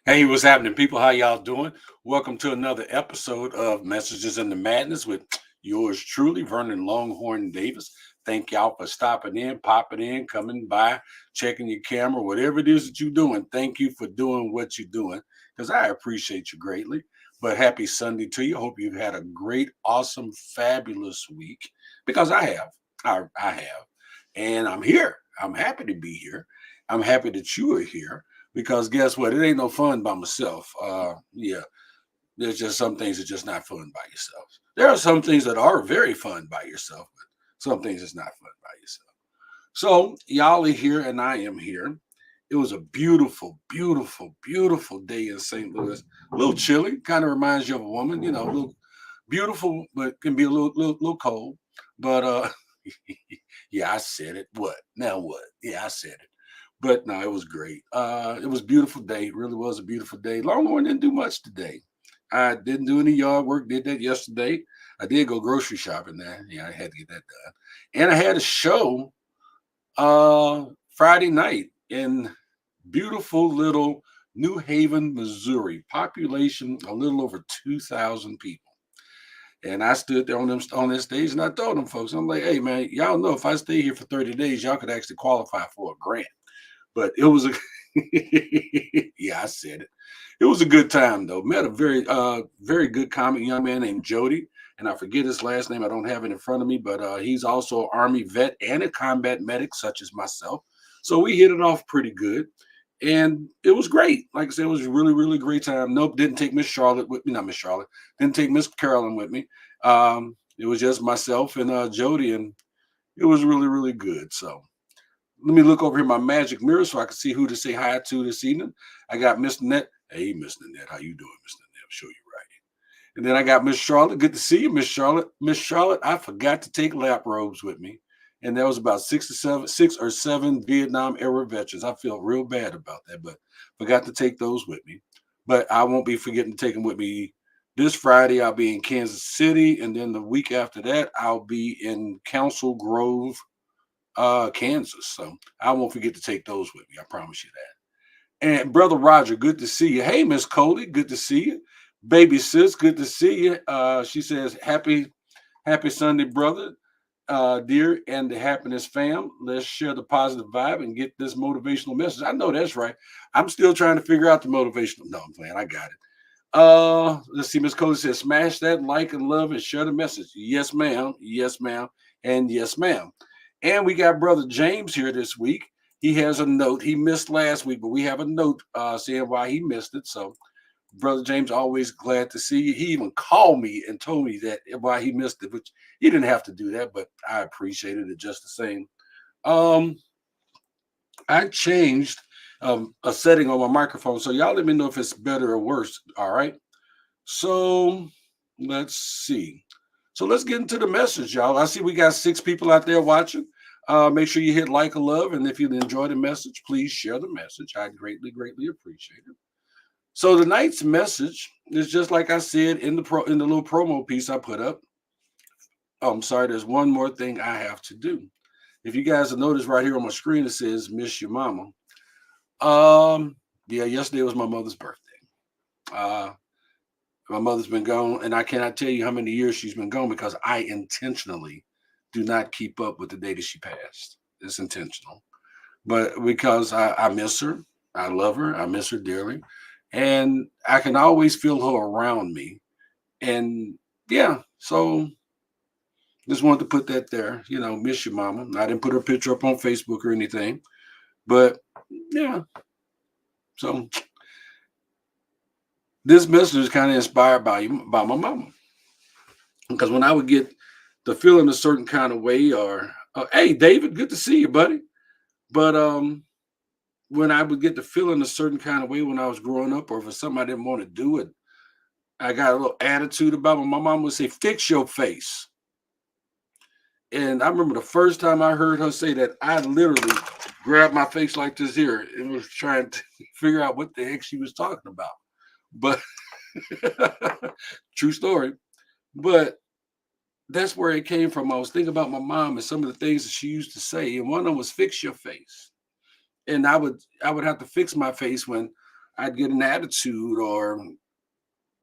Hey, what's happening, people? How y'all doing? Welcome to another episode of Messages in the Madness with yours truly, Vernon Longhorn Davis. Thank y'all for stopping in, popping in, coming by, checking your camera, whatever it is that you're doing. Thank you for doing what you're doing because I appreciate you greatly. But happy Sunday to you. Hope you've had a great, awesome, fabulous week because I have. I have. And I'm here. I'm happy to be here. I'm happy that you are here because guess what? It ain't no fun by myself. Yeah, there's just some things that just not fun by yourself. There are some things that are very fun by yourself, but some things is not fun by yourself. So y'all are here and I am here. It was a beautiful, beautiful, beautiful day in St. Louis. A little chilly, kind of reminds you of a woman, a little beautiful, but can be a little cold. But yeah, I said it. What? Now what? Yeah, I said it. But no, it was great. It was a beautiful day. It really was a beautiful day. Longhorn didn't do much today. I didn't do any yard work. Did that yesterday. I did go grocery shopping there. Yeah, I had to get that done. And I had a show Friday night in beautiful little New Haven, Missouri. Population a little over 2,000 people. And I stood there on this stage and I told them folks, I'm like, hey man, y'all know if I stay here for 30 days, y'all could actually qualify for a grant. But it was a yeah, I said it. It was a good time though. Met a very good comic young man named Jody, and I forget his last name. I don't have it in front of me, but he's also an Army vet and a combat medic, such as myself. So we hit it off pretty good, and it was great. Like I said, it was a really great time. Nope, didn't take Miss Charlotte with me. Not Miss Charlotte. Didn't take Miss Carolyn with me. It was just myself and Jody, and it was really good. So let me look over here my magic mirror so I can see who to say hi to this evening. I got Mr. Net. Hey, Mr. Net, how you doing, Mr. Net? Show you right. And then I got Miss Charlotte. Good to see you, Miss Charlotte. Miss Charlotte, I forgot to take lap robes with me. And there was about 6 or 7 Vietnam era veterans. I feel real bad about that, but forgot to take those with me. But I won't be forgetting to take them with me this Friday. I'll be in Kansas City, and then the week after that, I'll be in Council Grove, Kansas. So I won't forget to take those with me. I promise you that. And brother Roger, good to see you. Hey, Miss Coley, good to see you. Baby sis, good to see you. She says, happy Sunday, brother, dear, and the happiness fam. Let's share the positive vibe and get this motivational message. I know that's right. I'm still trying to figure out the motivational. No, I'm playing. I got it. Let's see. Miss Coley says, smash that like and love and share the message. Yes, ma'am. Yes, ma'am. And yes, ma'am. And we got brother James here this week. He has a note. He missed last week, but we have a note saying why he missed it. So, brother James, always glad to see you. He even called me and told me that why he missed it, which he didn't have to do that, but I appreciated it just the same. Um, I changed a setting on my microphone, so y'all let me know if it's better or worse. All right. So let's see. So let's get into the message, y'all. I see we got 6 people out there watching. Make sure you hit like or love, and if you enjoy the message, please share the message. I greatly appreciate it. So tonight's message is just like I said in the little promo piece I put up. Oh, I'm sorry. There's one more thing I have to do. If you guys have noticed right here on my screen, it says "Miss Your Mama." Yeah, yesterday was my mother's birthday. Uh, My mother's been gone, and I cannot tell you how many years she's been gone because I intentionally do not keep up with the day that she passed. It's intentional. But because I miss her, I love her, I miss her dearly, and I can always feel her around me. And yeah, so just wanted to put that there. Miss your mama. I didn't put her picture up on Facebook or anything, but yeah. So this message is kind of inspired by my mama because when I would get the feeling a certain kind of way, or hey, David, good to see you, buddy. But when I would get the feeling a certain kind of way when I was growing up, or for something I didn't want to do it, I got a little attitude about it. My mom would say, "Fix your face." And I remember the first time I heard her say that, I literally grabbed my face like this here and was trying to figure out what the heck she was talking about. But true story. But that's where it came from. I was thinking about my mom and some of the things that she used to say, and one of them was "fix your face." And I would have to fix my face when I'd get an attitude or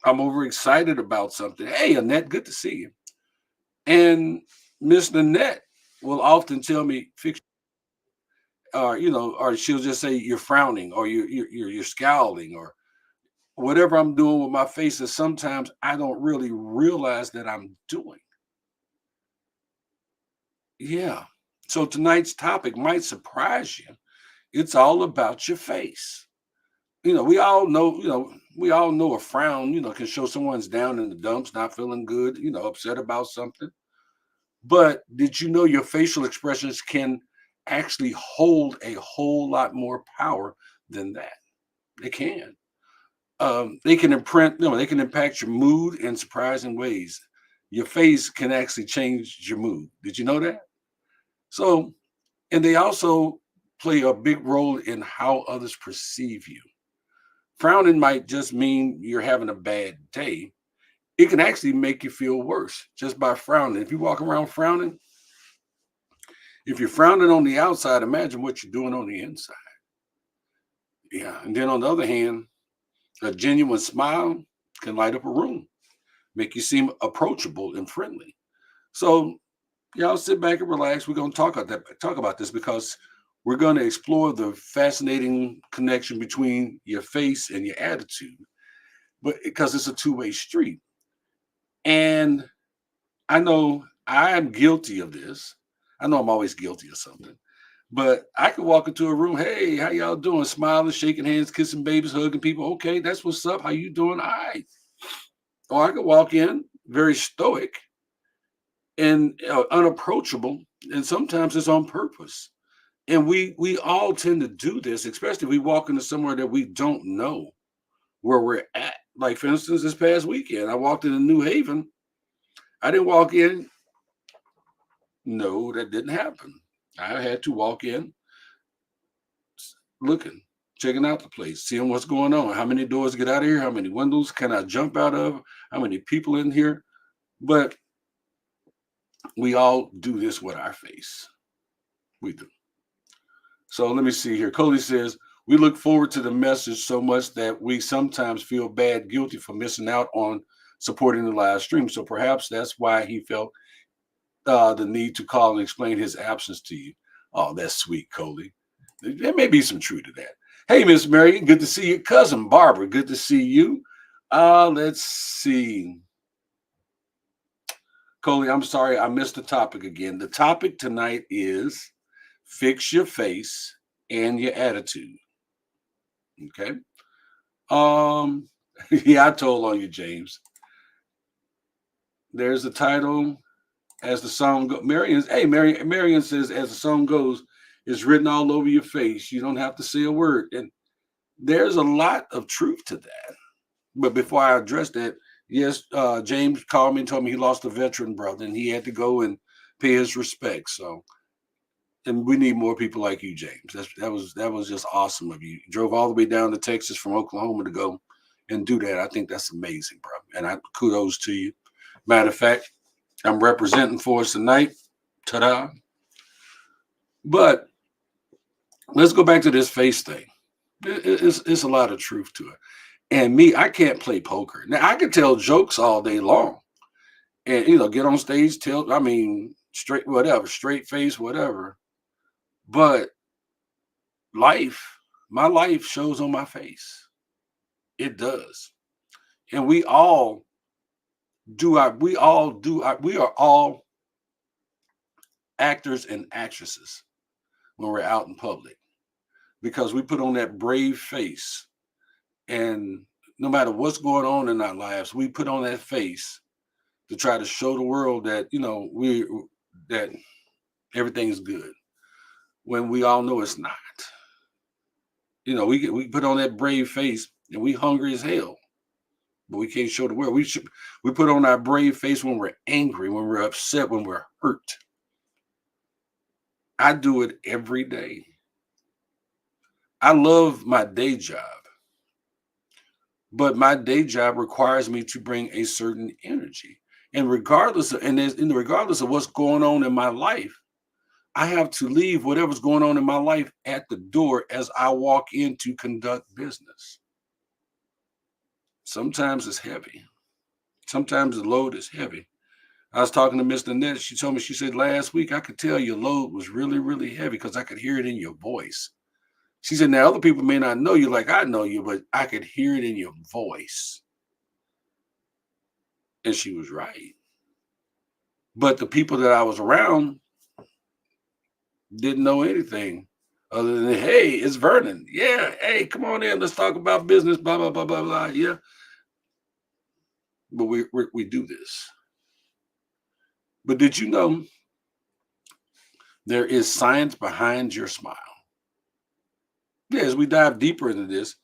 I'm overexcited about something. Hey, Annette, good to see you. And Miss Nanette will often tell me, fix, or or she'll just say you're frowning or you're scowling or whatever I'm doing with my face. Is sometimes I don't really realize that I'm doing. Yeah. So tonight's topic might surprise you. It's all about your face. We all know, we all know a frown, can show someone's down in the dumps, not feeling good, upset about something. But did you know your facial expressions can actually hold a whole lot more power than that? They can. They can they can impact your mood in surprising ways. Your face can actually change your mood. Did you know that? So, and they also play a big role in how others perceive you. Frowning might just mean you're having a bad day. It can actually make you feel worse just by frowning. If you walk around frowning, if you're frowning on the outside, imagine what you're doing on the inside. Yeah. And then on the other hand, a genuine smile can light up a room, make you seem approachable and friendly. So y'all sit back and relax. We're gonna talk about this because we're going to explore the fascinating connection between your face and your attitude, but because it's a two-way street. And I know I am guilty of this. I know I'm always guilty of something. But I could walk into a room, hey, how y'all doing? Smiling, shaking hands, kissing babies, hugging people. Okay, that's what's up. How you doing? All right. Or I could walk in very stoic and unapproachable, and sometimes it's on purpose. And we all tend to do this, especially if we walk into somewhere that we don't know where we're at. Like for instance, this past weekend, I walked into New Haven. I didn't walk in. No, that didn't happen. I had to walk in looking, checking out the place, seeing what's going on. How many doors get out of here? How many windows can I jump out of? How many people in here? But we all do this with our face. We do. So let me see here. Cody says, we look forward to the message so much that we sometimes feel bad, guilty for missing out on supporting the live stream. So perhaps that's why he felt the need to call and explain his absence to you. Oh, that's sweet, Cody. There may be some truth to that. Hey, Miss Mary, good to see you. Cousin Barbara, good to see you. Let's see. Coley, I'm sorry, I missed the topic again. The topic tonight is fix your face and your attitude. Okay. Um, yeah, I told on you, James. There's the title. As the song goes, Marion says, as the song goes, it's written all over your face. You don't have to say a word. And there's a lot of truth to that. But before I address that, yes, James called me and told me he lost a veteran brother and he had to go and pay his respects. So, and we need more people like you, James. That was just awesome of you. You drove all the way down to Texas from Oklahoma to go and do that. I think that's amazing, bro. And I kudos to you. Matter of fact, I'm representing for us tonight. Ta-da. But let's go back to this face thing. It's a lot of truth to it. And me, I can't play poker. Now I can tell jokes all day long, and get on stage, straight whatever, straight face, whatever. But life, my life shows on my face. It does, and we all do. We are all actors and actresses when we're out in public because we put on that brave face, and no matter what's going on in our lives, we put on that face to try to show the world that that everything's good when we all know it's not. We put on that brave face and we hungry as hell, but we can't show the world. We put on our brave face when we're angry, when we're upset, when we're hurt. I do it every day. I love my day job, but my day job requires me to bring a certain energy. And regardless of what's going on in my life, I have to leave whatever's going on in my life at the door as I walk in to conduct business. sometimes it's heavy. Sometimes the load is heavy. I was talking to Miss Nanette. She told me, she said, last week I could tell your load was really, really heavy because I could hear it in your voice. She said, now other people may not know you like I know you, but I could hear it in your voice. And she was right. But the people that I was around didn't know anything other than, hey, it's Vernon. Yeah, hey, come on in. Let's talk about business, blah, blah, blah, blah, blah. Yeah. But we do this. But did you know there is science behind your smile? Yeah, as we dive deeper into this,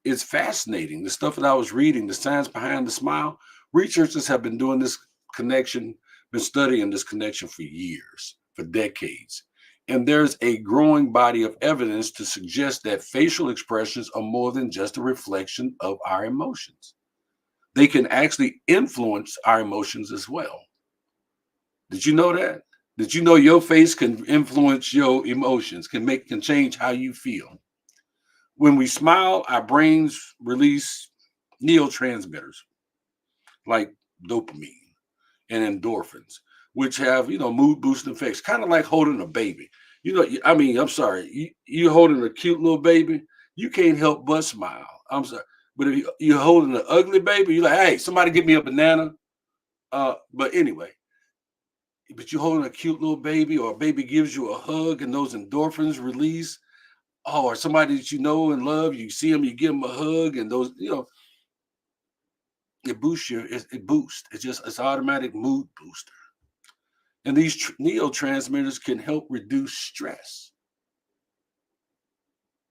it's fascinating. The stuff that I was reading, the science behind the smile, researchers have been doing this connection, been studying this connection for years, for decades. And there's a growing body of evidence to suggest that facial expressions are more than just a reflection of our emotions. They can actually influence our emotions as well. Did you know that? Did you know your face can influence your emotions, can change how you feel? When we smile, our brains release neurotransmitters like dopamine and endorphins, which have, mood boosting effects, kind of like holding a baby. I'm sorry, you holding a cute little baby, you can't help but smile. I'm sorry. But if you're holding an ugly baby, you're like, hey, somebody get me a banana. But anyway, but you're holding a cute little baby, or a baby gives you a hug and those endorphins release. Oh, or somebody that you know and love, you see them, you give them a hug, and those, it boosts it boosts. It's automatic mood booster. And these neurotransmitters can help reduce stress.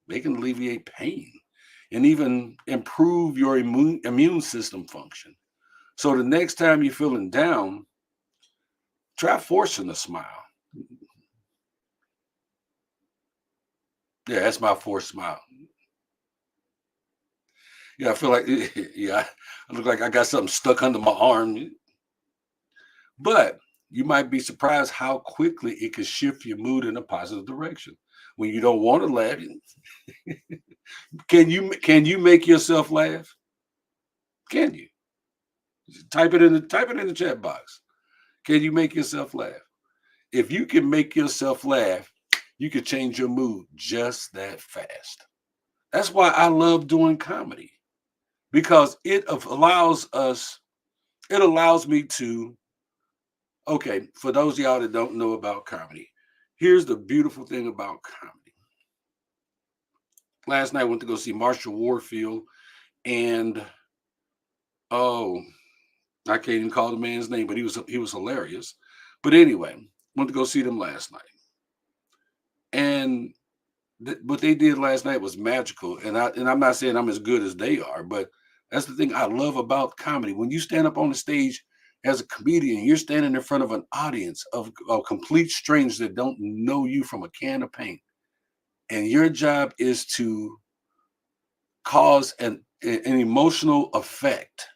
They can alleviate pain and even improve your immune system function. So the next time you're feeling down, try forcing a smile. Yeah, that's my forced smile. Yeah, I feel like yeah, I look like I got something stuck under my arm. But you might be surprised how quickly it can shift your mood in a positive direction. When you don't want to laugh, can you make yourself laugh? Can you? Type it in the chat box. Can you make yourself laugh? If you can make yourself laugh, you can change your mood just that fast. That's why I love doing comedy, because it allows me to, okay, for those of y'all that don't know about comedy, here's the beautiful thing about comedy. Last night I went to go see Marshall Warfield and, oh, I can't even call the man's name, but he was hilarious. But anyway, went to go see them last night. And what they did last night was magical. And I'm not saying I'm as good as they are, but that's the thing I love about comedy. When you stand up on the stage as a comedian, you're standing in front of an audience of complete strangers that don't know you from a can of paint. And your job is to cause an emotional effect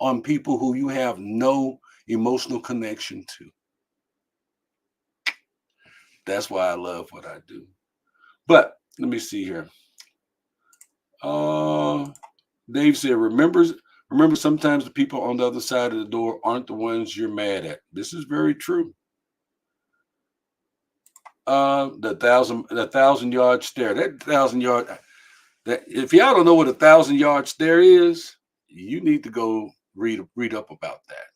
on people who you have no emotional connection to. That's why I love what I do. But let me see here. Uh, Dave said, remember, sometimes the people on the other side of the door aren't the ones you're mad at. This is very true. The 1,000 yard stare. That 1,000 yard. That if y'all don't know what a 1,000 yard stare is, you need to go read up about that.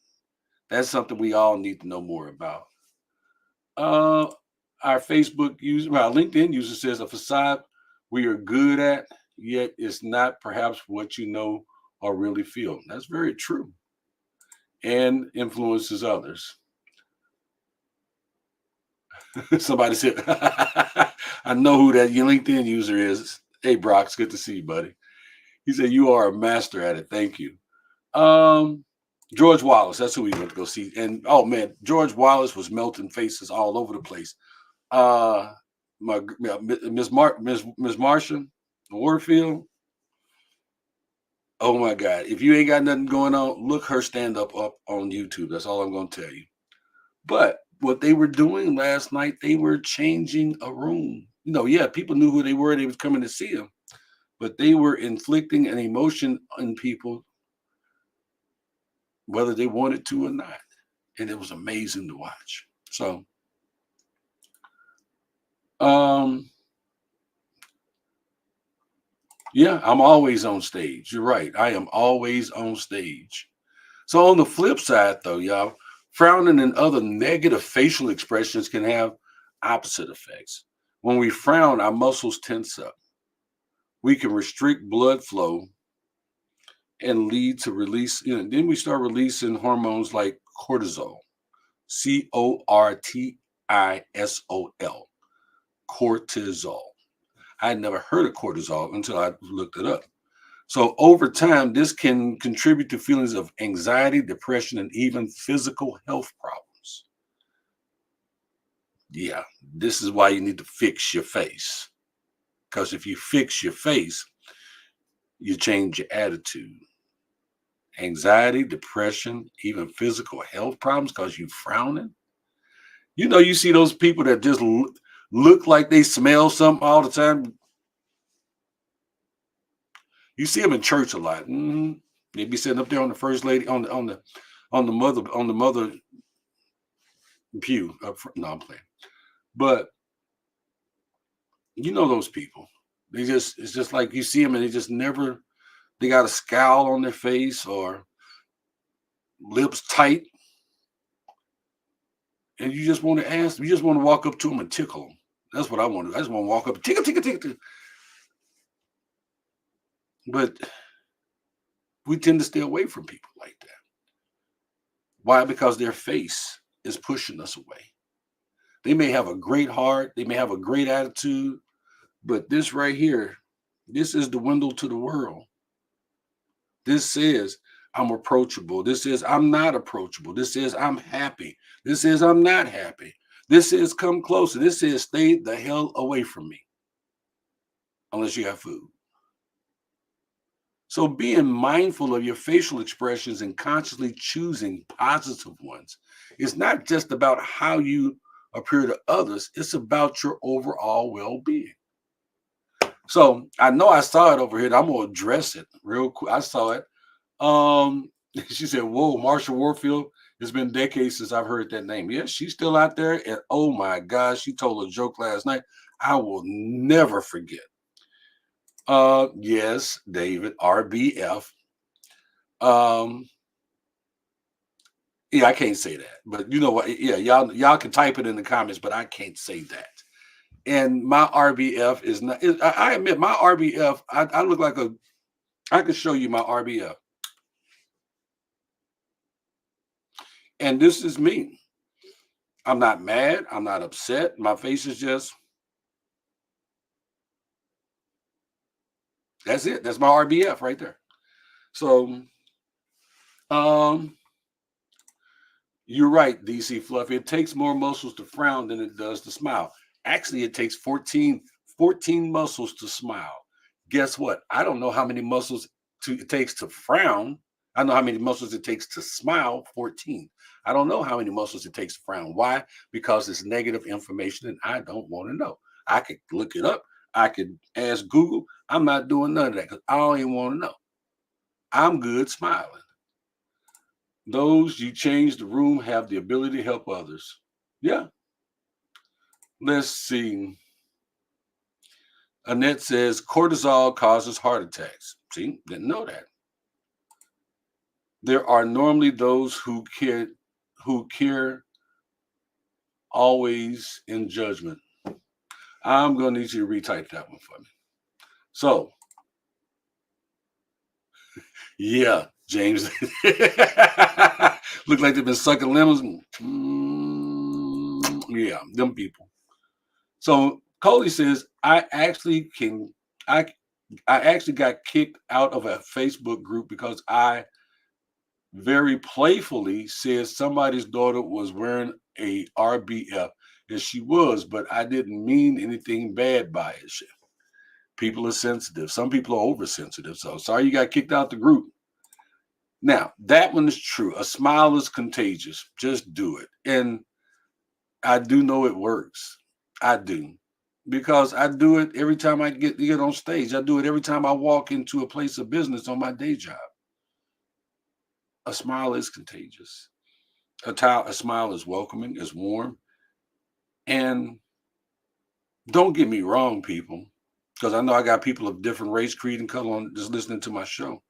That's something we all need to know more about. Uh, our LinkedIn user says, a facade we are good at, yet it's not perhaps what you know or really feel. That's very true. And influences others. Somebody said, I know who that LinkedIn user is. Hey, Brock, it's good to see you, buddy. He said, you are a master at it. Thank you. George Wallace, that's who we went to go see. And oh man, George Wallace was melting faces all over the place. Miss Marsha Warfield. Oh my God! If you ain't got nothing going on, look her stand up on YouTube. That's all I'm going to tell you. But what they were doing last night, they were changing a room. Yeah, people knew who they were. They was coming to see him. but they were inflicting an emotion on people, whether they wanted to or not. And it was amazing to watch. So, um, yeah, I'm always on stage. You're right. I am always on stage. So on the flip side, though, y'all, frowning and other negative facial expressions can have opposite effects. When we frown, our muscles tense up. We can restrict blood flow and lead to release. Then we start releasing hormones like cortisol, cortisol, cortisol. I had never heard of cortisol until I looked it up. So over time, this can contribute to feelings of anxiety, depression, and even physical health problems. Yeah, this is why you need to fix your face. Because if you fix your face, you change your attitude. Anxiety, depression, even physical health problems because you frowning. You see those people that just look like they smell something all the time. You see them in church a lot. They be sitting up there on the first lady on the mother pew. No, I'm playing. But you know those people. It's just like you see them and they got a scowl on their face or lips tight. And you just want to ask, you just want to walk up to them and tickle them. That's what I want to do. I just want to walk up, tickle, tickle, tickle. But we tend to stay away from people like that. Why? Because their face is pushing us away. They may have a great heart, they may have a great attitude, but this right here, this is the window to the world. This says I'm approachable. This says I'm not approachable. This says I'm happy. This says I'm not happy. This says come closer. This says stay the hell away from me. Unless you have food. So being mindful of your facial expressions and consciously choosing positive ones is not just about how you appear to others, it's about your overall well-being. So I know I saw it over here. I'm gonna address it real quick. I saw it. She said, "Whoa, Marsha Warfield. It's been decades since I've heard that name." Yes, she's still out there. And oh my gosh, she told a joke last night. I will never forget. Yes, David, RBF. Um, yeah, I can't say that, but you know what? Yeah, y'all can type it in the comments, but I can't say that. And my RBF is not. I admit my RBF. I look like a. I can show you my RBF, and this is me. I'm not mad. I'm not upset. My face is just. That's it. That's my RBF right there. So, um, you're right, DC Fluffy. It takes more muscles to frown than it does to smile. Actually, it takes 14 muscles to smile. Guess what? I don't know how many muscles it takes to frown. I know how many muscles it takes to smile, 14. I don't know how many muscles it takes to frown. Why? Because it's negative information and I don't want to know. I could look it up. I could ask Google. I'm not doing none of that because I don't even want to know. I'm good smiling. Those you change the room have the ability to help others. Yeah. Let's see. Annette says cortisol causes heart attacks. See, didn't know that. There are normally those who care always in judgment. I'm gonna need you to retype that one for me. So yeah, James. Look like they've been sucking lemons. Yeah, them people. So Coley says, I I actually got kicked out of a Facebook group because I very playfully said somebody's daughter was wearing a RBF, and she was, but I didn't mean anything bad by it. People are sensitive. Some people are oversensitive. So sorry you got kicked out the group. Now, that one is true. A smile is contagious. Just do it. And I do know it works. I do. because I do it every time I get on stage. I do it every time I walk into a place of business on my day job. A smile is contagious. A smile is welcoming, is warm, and don't get me wrong, people, because I know I got people of different race, creed, and color on just listening to my show.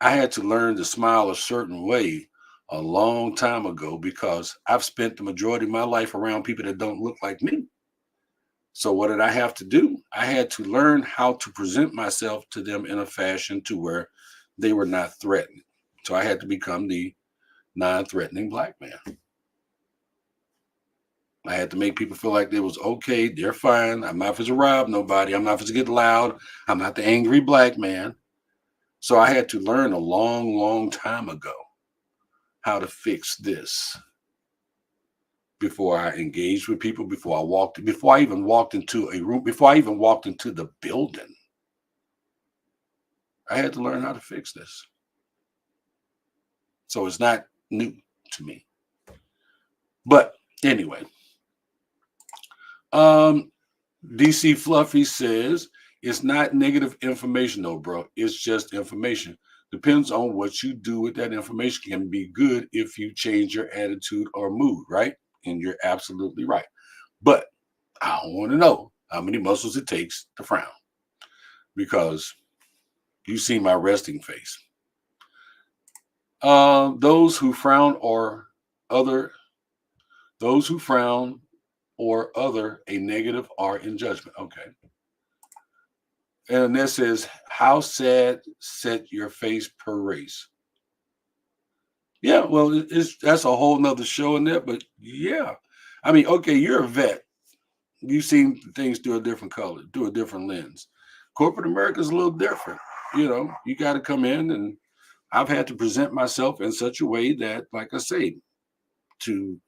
I had to learn to smile a certain way a long time ago because I've spent the majority of my life around people that don't look like me. So what did I have to do? I had to learn how to present myself to them in a fashion to where they were not threatened. So I had to become the non-threatening black man. I had to make people feel like it was okay. They're fine. I'm not for to rob nobody. I'm not for to get loud. I'm not the angry black man. So I had to learn a long, long time ago how to fix this before I engaged with people, before I even walked into a room, before I even walked into the building. I had to learn how to fix this. So it's not new to me. But anyway, um, DC Fluffy says it's not negative information, though, bro. It's just information. Depends on what you do with that information. Can be good if you change your attitude or mood, right? And you're absolutely right. But I don't want to know how many muscles it takes to frown because you see my resting face. Those who frown or other, those who frown or other a negative are in judgment. Okay. And this says, how sad set your face per race. Yeah, well, that's a whole nother show in there, but yeah. I mean, okay, you're a vet. You've seen things through a different color, through a different lens. Corporate America is a little different. You got to come in, and I've had to present myself in such a way that, like I say, to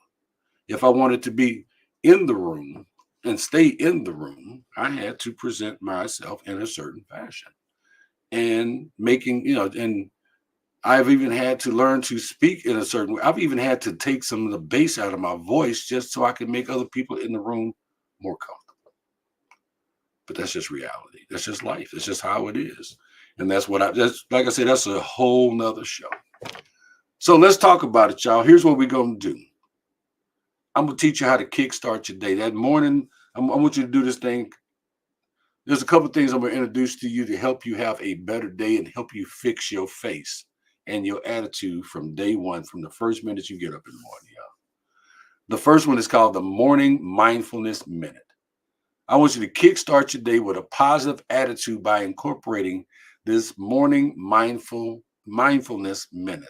if I wanted to be in the room and stay in the room, I had to present myself in a certain fashion. And and I've even had to learn to speak in a certain way. I've even had to take some of the bass out of my voice just so I can make other people in the room more comfortable. But that's just reality. That's just life. That's just how it is. And that's like I said, that's a whole nother show. So let's talk about it, y'all. Here's what we're gonna do. I'm gonna teach you how to kickstart your day. That morning, I want you to do this thing. There's a couple of things I'm gonna introduce to you to help you have a better day and help you fix your face and your attitude from day one, from the first minute you get up in the morning, y'all. The first one is called the Morning Mindfulness Minute. I want you to kickstart your day with a positive attitude by incorporating this mindfulness minute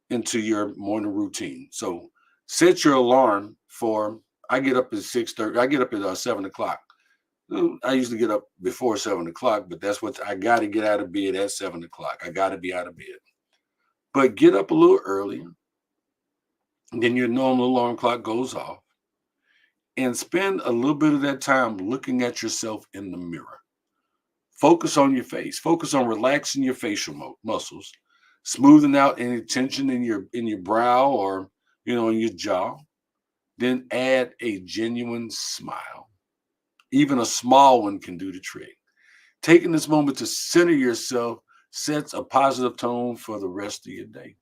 into your morning routine. So set your alarm for. I get up at 6:30. I get up at 7 o'clock. I usually get up before 7 o'clock, but that's what I got to get out of bed at 7 o'clock. I got to be out of bed, but get up a little earlier. Then your normal alarm clock goes off, and spend a little bit of that time looking at yourself in the mirror. Focus on your face. Focus on relaxing your facial muscles, smoothing out any tension in your brow or in your jaw. Then add a genuine smile. Even a small one can do the trick. Taking this moment to center yourself sets a positive tone for the rest of your day.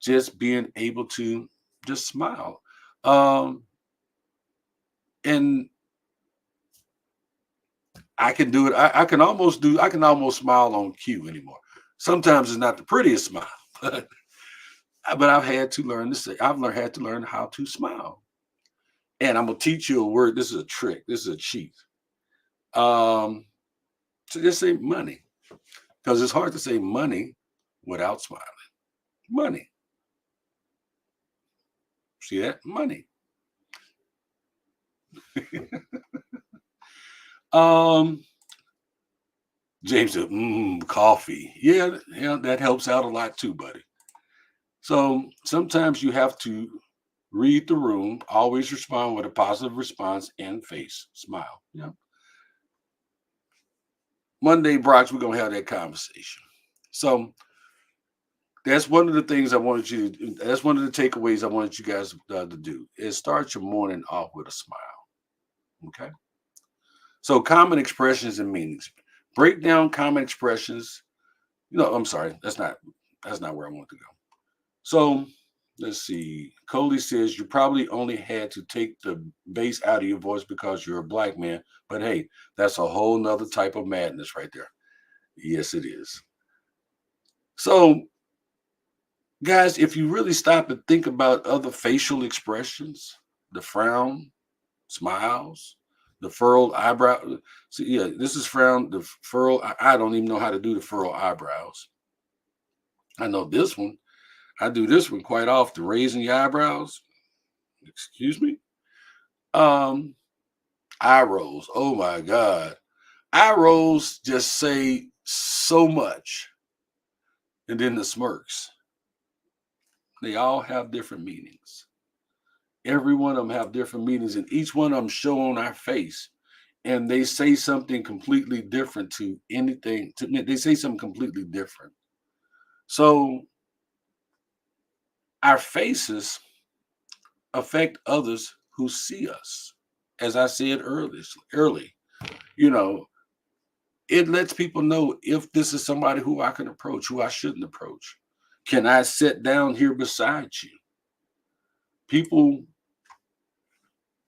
Just being able to just smile. Um, and I can do it. I can almost smile on cue anymore. Sometimes it's not the prettiest smile, but I've had to learn to say, had to learn how to smile. And I'm gonna teach you a word. This is a trick. This is a cheat. Um, so just say money. Because it's hard to say money without smiling. Money. See that? Money. um, James said, coffee. Yeah, yeah, that helps out a lot too, buddy. So sometimes you have to read the room, always respond with a positive response and face smile. Yeah. Monday, Brox, we're gonna have that conversation. So that's one of the things I wanted you to. That's one of the takeaways I wanted you guys to do is start your morning off with a smile. Okay. So common expressions and meanings. Break down common expressions. I'm sorry. That's not where I want to go. So let's see. Coley says you probably only had to take the bass out of your voice because you're a black man. But hey, that's a whole nother type of madness right there. Yes, it is. So, guys, if you really stop and think about other facial expressions, the frown, smiles, the furrowed eyebrow. See, yeah, this is frown, the furrow. I don't even know how to do the furrow eyebrows. I know this one. I do this one quite often, raising your eyebrows. Excuse me. Um, eye rolls. Oh my God. Eye rolls just say so much. And then the smirks. They all have different meanings. Every one of them have different meanings, and each one of them show on our face. And they say something completely different to anything. To me, they say something completely different. So our faces affect others who see us. As I said early, you know, it lets people know if this is somebody who I can approach, who I shouldn't approach. Can I sit down here beside you? People,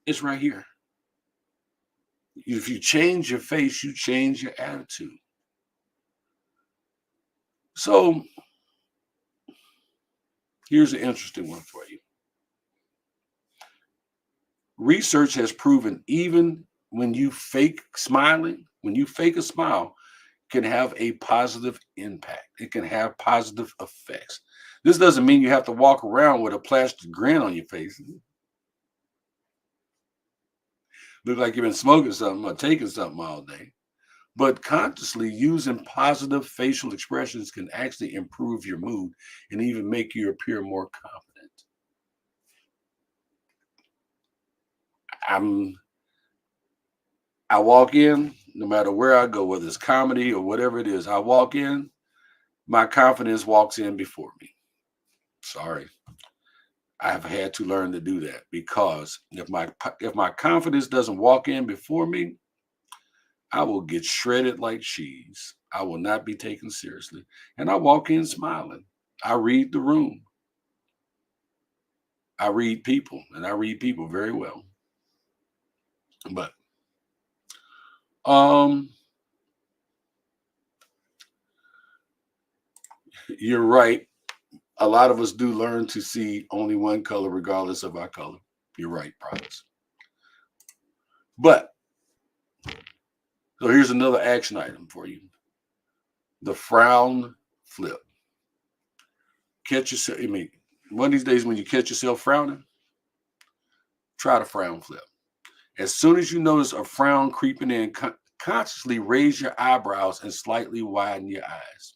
it's right here. If you change your face, you change your attitude. So here's an interesting one for you. Research has proven even when you fake smiling, when you fake a smile, can have a positive impact. It can have positive effects. This doesn't mean you have to walk around with a plastic grin on your face. Look like you've been smoking something or taking something all day. But consciously using positive facial expressions can actually improve your mood and even make you appear more confident. I'm I walk in, no matter where I go, whether it's comedy or whatever it is, I walk in, my confidence walks in before me. Sorry. I have had to learn to do that because if my confidence doesn't walk in before me, I will get shredded like cheese. I will not be taken seriously. And I walk in smiling. I read the room. I read people, and I read people very well. But um you're right. A lot of us do learn to see only one color regardless of our color. You're right, Promise. But so here's another action item for you. The frown flip. Catch yourself. I mean, one of these days when you catch yourself frowning, try the frown flip. As soon as you notice a frown creeping in, consciously raise your eyebrows and slightly widen your eyes.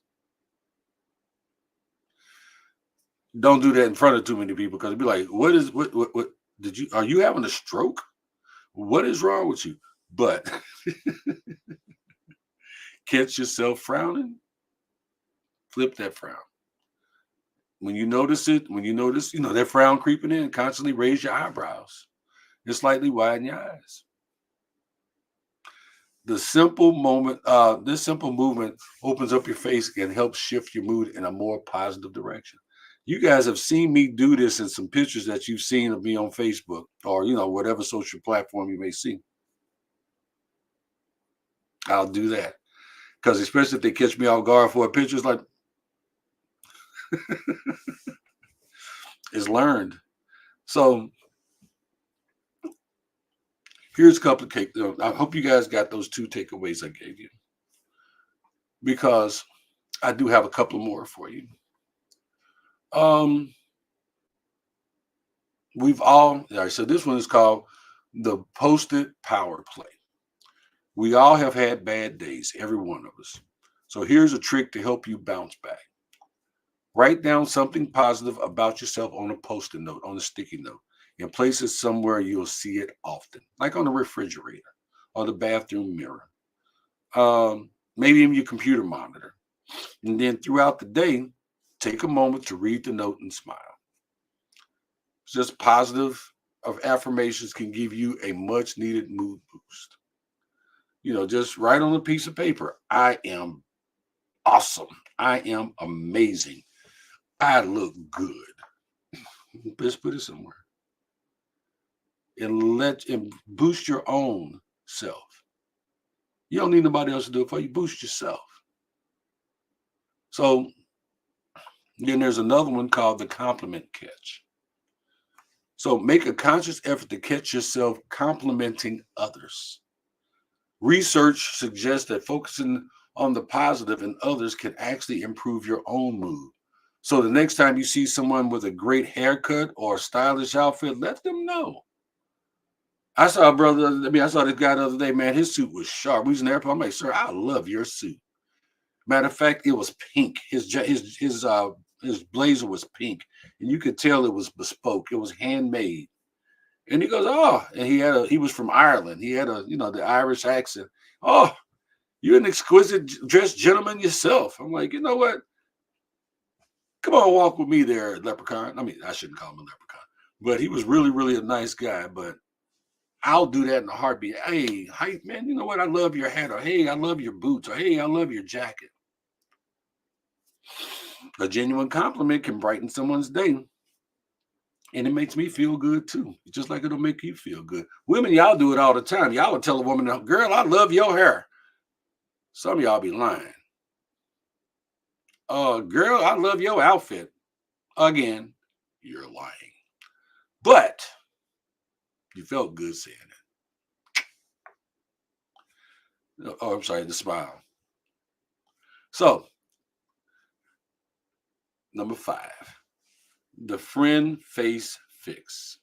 Don't do that in front of too many people because it'd be like, what did you are you having a stroke? What is wrong with you? But catch yourself frowning, flip that frown. When you notice it, when you notice, that frown creeping in, constantly raise your eyebrows and slightly widen your eyes. This simple movement opens up your face and helps shift your mood in a more positive direction. You guys have seen me do this in some pictures that you've seen of me on Facebook or whatever social platform you may see. I'll do that because especially if they catch me off guard for a picture, it's like it's learned. So here's a couple of I hope you guys got those two takeaways I gave you because I do have a couple more for you. Um, all right. So this one is called the post-it power play. We all have had bad days, every one of us. So here's a trick to help you bounce back. Write down something positive about yourself on a post-it note, on a sticky note, and place it somewhere you'll see it often, like on the refrigerator or the bathroom mirror, maybe even your computer monitor. And then throughout the day, take a moment to read the note and smile. It's just positive. of affirmations can give you a much needed mood boost. Just write on a piece of paper, I am awesome. I am amazing. I look good. Just put it somewhere and boost your own self. You don't need nobody else to do it for you. Boost yourself. So then there's another one called the compliment catch. So make a conscious effort to catch yourself complimenting others. Research suggests that focusing on the positive in others can actually improve your own mood. So the next time you see someone with a great haircut or a stylish outfit, let them know. I saw a brother. I saw this guy the other day. Man, his suit was sharp. We was in the airport. I'm like, sir, I love your suit. Matter of fact, it was pink. His blazer was pink, and you could tell it was bespoke. It was handmade. And he goes, oh, and he was from Ireland. He had the Irish accent. Oh, you're an exquisite dressed gentleman yourself. I'm like, you know what? Come on, walk with me there, leprechaun. I mean, I shouldn't call him a leprechaun, but he was really, really a nice guy. But I'll do that in a heartbeat. Hey, man, you know what? I love your hat. Or hey, I love your boots. Or hey, I love your jacket. A genuine compliment can brighten someone's day. And it makes me feel good too. Just like it'll make you feel good. Women, y'all do it all the time. Y'all will tell a woman, girl, I love your hair. Some of y'all be lying. Girl, I love your outfit. Again, you're lying. But you felt good saying it. Oh, I'm sorry, the smile. So, number 5, the friend face fix.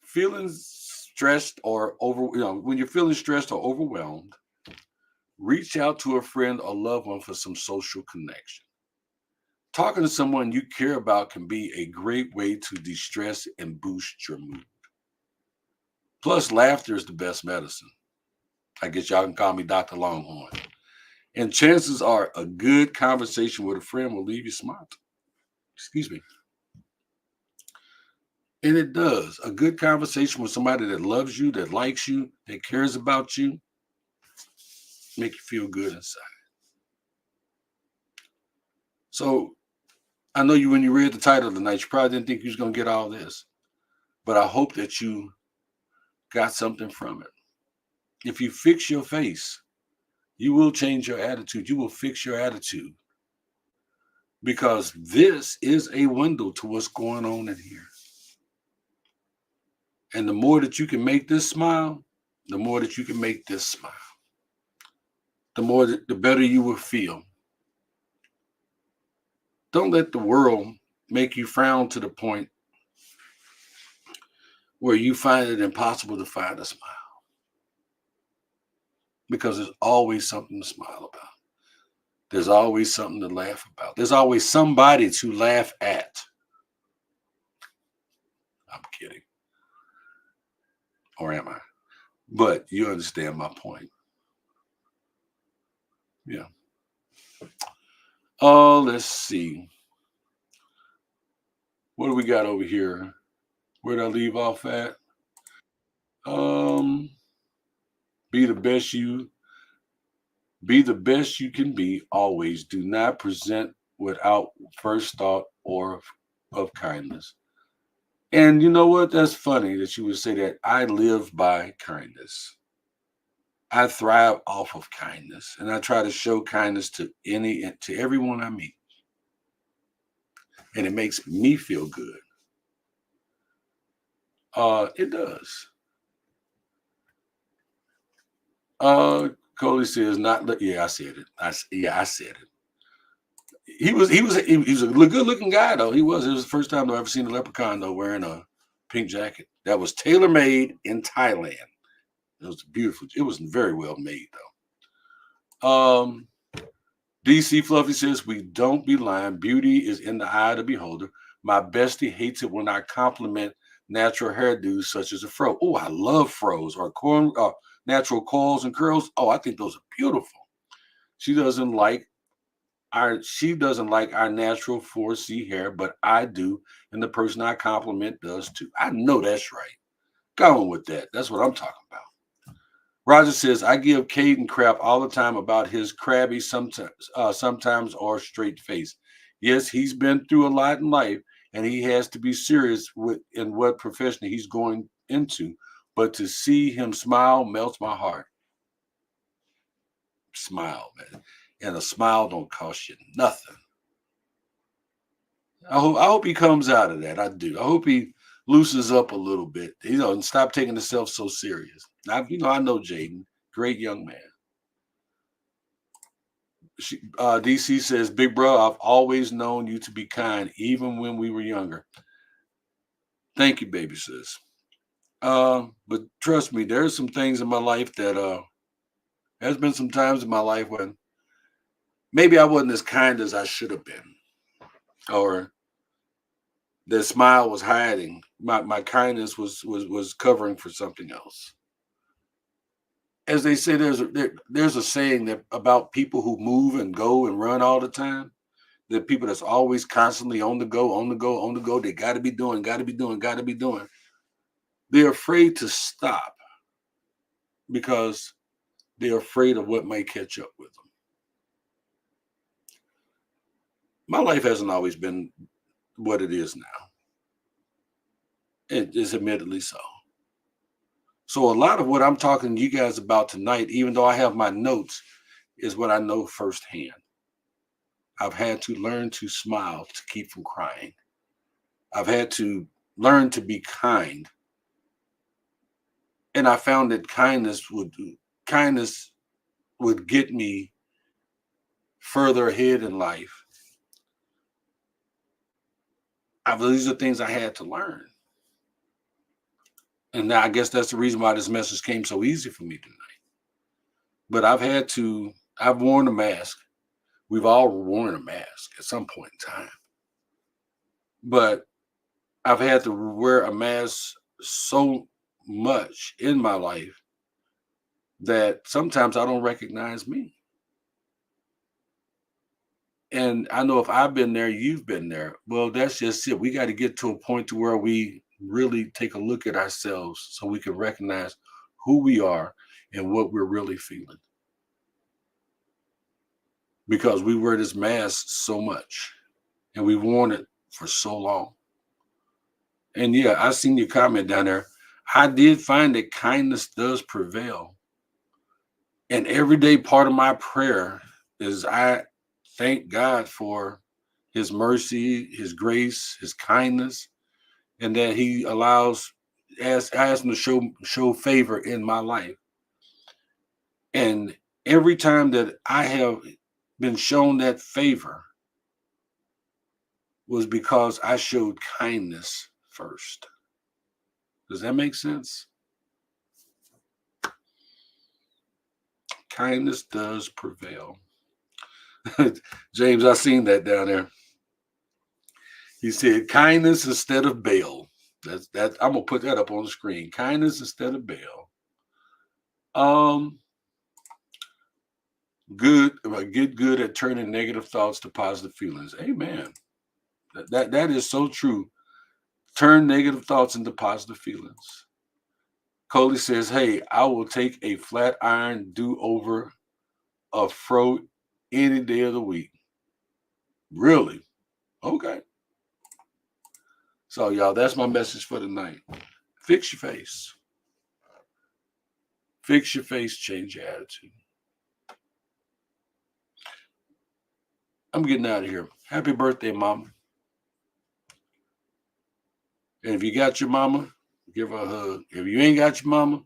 Feeling stressed or when you're feeling stressed or overwhelmed, reach out to a friend or loved one for some social connection. Talking to someone you care about can be a great way to de-stress and boost your mood. Plus, laughter is the best medicine. I guess y'all can call me Dr. Longhorn. And chances are a good conversation with a friend will leave you smart. Excuse me. And it does. A good conversation with somebody that loves you, that likes you, that cares about you, make you feel good inside. So I know when you read the title tonight, you probably didn't think you was going to get all this. But I hope that you got something from it. If you fix your face, you will change your attitude. You will fix your attitude. Because this is a window to what's going on in here. And the more that you can make this smile, the more that you can make this smile. The better you will feel. Don't let the world make you frown to the point where you find it impossible to find a smile. Because there's always something to smile about. There's always something to laugh about. There's always somebody to laugh at. I'm kidding. Or am I? But you understand my point. Yeah. Oh, let's see. What do we got over here? Where did I leave off at? Be the best you can be always. Do not present without first thought or of kindness. And you know what? That's funny that you would say that. I live by kindness. I thrive off of kindness, and I try to show kindness to everyone I meet. And it makes me feel good. It does. Coley says not. Yeah, I said it. I said it. He was a good looking guy though. It was the first time I've ever seen a leprechaun though wearing a pink jacket that was tailor made in Thailand. It was beautiful. It was very well made though. DC Fluffy says we don't be lying. Beauty is in the eye of the beholder. My bestie hates it when I compliment natural hairdos such as a fro. Oh, I love fros or natural coils and curls. Oh, I think those are beautiful. She doesn't like She doesn't like our natural 4C hair, but I do, and the person I compliment does too. I know that's right. Go on with that. That's what I'm talking about. Roger says, I give Caden crap all the time about his crabby sometimes or straight face. Yes, he's been through a lot in life and he has to be serious with in what profession he's going into. But to see him smile melts my heart. Smile, man. And a smile don't cost you nothing. I hope he comes out of that. I do. I hope he loosens up a little bit, and stop taking himself so serious. I know Jaden, great young man. DC says, Big bro, I've always known you to be kind, even when we were younger. Thank you, baby sis. But trust me, there's some things in my life that there's been some times in my life when maybe I wasn't as kind as I should have been, or the smile was hiding. My kindness was covering for something else. As they say, there's a saying that about people who move and go and run all the time. The people that's always constantly on the go, on the go, on the go. They got to be doing, got to be doing, got to be doing. They're afraid to stop because they're afraid of what might catch up with them. My life hasn't always been what it is now. It is admittedly so. So a lot of what I'm talking to you guys about tonight, even though I have my notes, is what I know firsthand. I've had to learn to smile to keep from crying. I've had to learn to be kind. And I found that kindness would get me further ahead in life. These are things I had to learn. And now I guess that's the reason why this message came so easy for me tonight. But I've worn a mask. We've all worn a mask at some point in time. But I've had to wear a mask so much in my life that sometimes I don't recognize me. And I know if I've been there, you've been there. Well, that's just it. We got to get to a point to where we really take a look at ourselves so we can recognize who we are and what we're really feeling. Because we wear this mask so much and we've worn it for so long. And yeah, I seen your comment down there. I did find that kindness does prevail. And every day part of my prayer is I thank God for his mercy, his grace, his kindness, and that he asks him to show favor in my life. And every time that I have been shown that favor was because I showed kindness first. Does that make sense? Kindness does prevail. James, I seen that down there. He said kindness instead of bail. That's that. I'm gonna put that up on the screen. Kindness instead of bail. Get good at turning negative thoughts to positive feelings. Amen. That is so true. Turn negative thoughts into positive feelings. Coley says, "Hey, I will take a flat iron do over a fro any day of the week." Really? Okay. So, y'all, that's my message for tonight. Fix your face. Fix your face, change your attitude. I'm getting out of here. Happy birthday, Mama. And if you got your mama, give her a hug. If you ain't got your mama,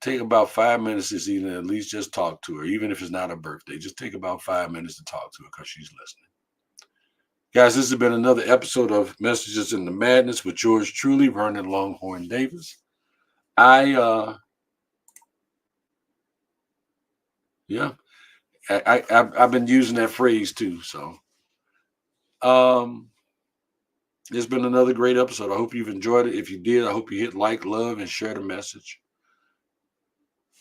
take about 5 minutes this evening, at least just talk to her. Even if it's not her birthday, just take about 5 minutes to talk to her because she's listening. Guys, this has been another episode of Messages in the Madness with yours truly, Vernon Longhorn Davis. I've been using that phrase too. So, it's been another great episode. I hope you've enjoyed it. If you did, I hope you hit like, love, and share the message.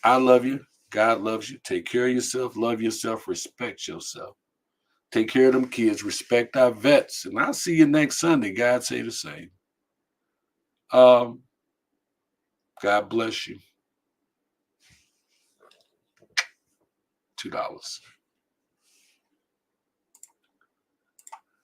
I love you. God loves you. Take care of yourself. Love yourself. Respect yourself. Take care of them kids. Respect our vets. And I'll see you next Sunday. God say the same. Um, God bless you. $2.